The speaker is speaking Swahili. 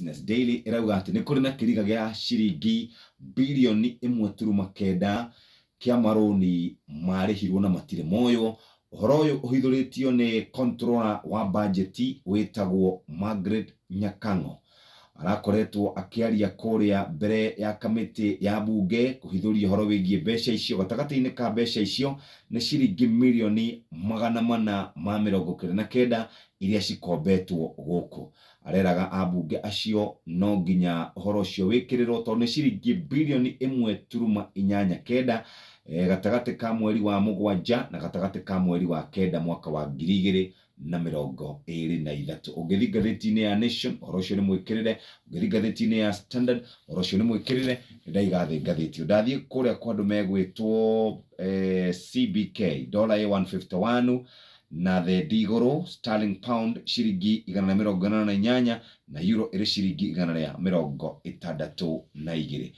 Business Daily irauga ati ni kuri na kiriga gya ciringi bilioni 1.9 kia maroni marihirwo na matire moyo. Uhoro uyu uhithuritio ni controller wa budget wetagwo Margaret Nyakango. Arakoretwo akiaria kuria mbere ya kamiti ya bunge kuhithuria horo wigie mbeca icio. Gatagati-ini ka mbeca icio ni ciringi milioni 429 iria cikombetwo guku. Areraga abunge acio no nginya horo ucio wikirirwo tondu ni ciringi bilioni 1.89 gatagati ka mweri wa mugwanja na gatagati ka mweri wa kenda mwaka wa 2023. Ungithi ngatheti-ini ya Nation horo ucio ni mwikirire, ungithi ngatheti-ini ya Standard horo ucio ni mwikirire. Ndaigathi ngatheti ndathie kuria kwa andu megwitwo CBK dollar $151 na the digoro sterling pound ciringi 148 na euro iri ciringi 162.